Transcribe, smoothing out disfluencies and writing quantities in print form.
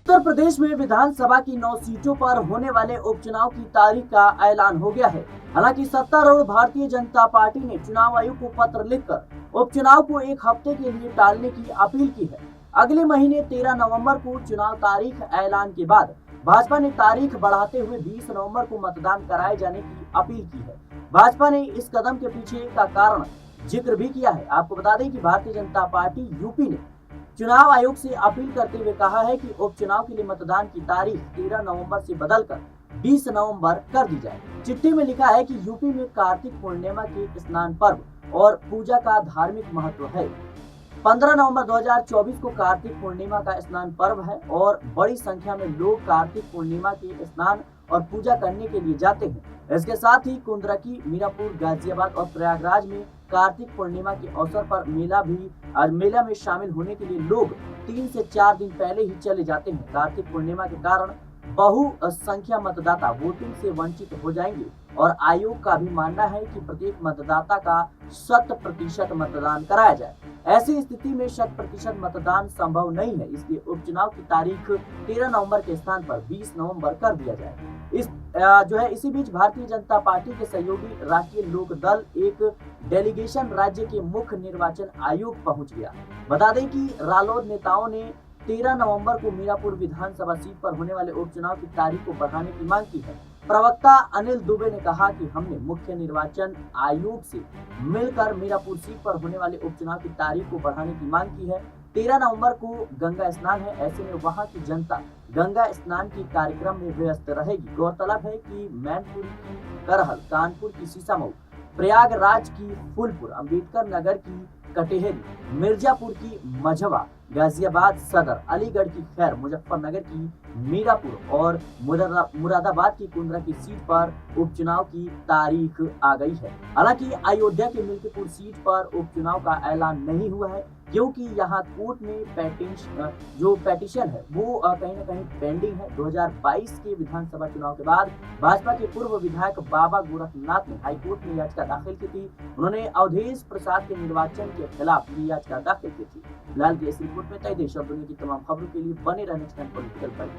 उत्तर प्रदेश में विधानसभा की 9 सीटों पर होने वाले उपचुनाव की तारीख का ऐलान हो गया है। हालांकि सत्तारूढ़ भारतीय जनता पार्टी ने चुनाव आयोग को पत्र लिखकर उपचुनाव को एक हफ्ते के लिए टालने की अपील की है। अगले महीने 13 नवंबर को चुनाव तारीख ऐलान के बाद भाजपा ने तारीख बढ़ाते हुए 20 नवंबर को मतदान कराए जाने की अपील की है। भाजपा ने इस कदम के पीछे का कारण जिक्र भी किया है। आपको बता दें कि भारतीय जनता पार्टी यूपी ने चुनाव आयोग से अपील करते हुए कहा है कि उपचुनाव के लिए मतदान की तारीख 13 नवंबर से बदलकर 20 नवंबर कर दी जाए। चिट्ठी में लिखा है कि यूपी में कार्तिक पूर्णिमा के स्नान पर्व और पूजा का धार्मिक महत्व है। 15 नवंबर 2024 को कार्तिक पूर्णिमा का स्नान पर्व है और बड़ी संख्या में लोग कार्तिक पूर्णिमा के स्नान और पूजा करने के लिए जाते हैं। इसके साथ ही कुंदरकी, मीरापुर, गाजियाबाद और प्रयागराज में कार्तिक पूर्णिमा के अवसर पर मेला में शामिल होने के लिए लोग 3 से 4 दिन पहले ही चले जाते हैं। कार्तिक पूर्णिमा के कारण बहुसंख्या मतदाता वोटिंग से वंचित हो जाएंगे और आयोग का भी मानना है कि प्रत्येक मतदाता का 100% मतदान कराया जाए। ऐसी स्थिति में 100% मतदान संभव नहीं है, इसलिए उपचुनाव की तारीख 13 नवंबर के स्थान पर 20 नवंबर कर दिया जाए। इसी बीच भारतीय जनता पार्टी के सहयोगी राष्ट्रीय लोक दल एक डेलीगेशन राज्य के मुख्य निर्वाचन आयोग पहुंच गया। बता दें कि रालोद नेताओं ने 13 नवंबर को मीरापुर विधानसभा सीट पर होने वाले उपचुनाव की तारीख को बढ़ाने की मांग की है। प्रवक्ता अनिल दुबे ने कहा कि हमने मुख्य निर्वाचन आयोग से मिलकर मीरापुर सीट पर होने वाले उपचुनाव की तारीख को बढ़ाने की मांग की है। 13 नवंबर को गंगा स्नान है, ऐसे में वहां की जनता गंगा स्नान के कार्यक्रम में व्यस्त रहेगी। गौरतलब है कि मैनपुरी की करहल, कानपुर की सीसामऊ, प्रयागराज की फूलपुर, अंबेडकर नगर की कटेहरी, मिर्जापुर की मझवा, गाजियाबाद सदर, अलीगढ़ की खैर, मुजफ्फरनगर की मीरापुर और मुरादाबाद की कुंदरा की सीट पर उपचुनाव की तारीख आ गई है। हालांकि अयोध्या के मिल्कीपुर सीट पर उपचुनाव का ऐलान नहीं हुआ है, क्योंकि यहाँ कोर्ट में पेटिशन है वो कहीं न कहीं पेंडिंग है। 2022 के विधानसभा चुनाव के बाद भाजपा के पूर्व विधायक बाबा गोरखनाथ ने हाईकोर्ट में याचिका दाखिल की थी। उन्होंने अवधेश प्रसाद के निर्वाचन के खिलाफ ये याचिका दाखिल की थी। फिलहाल की इस रिपोर्ट में तय देश और दुनिया की तमाम खबरों के लिए बने रहने पॉलिटिकल पर।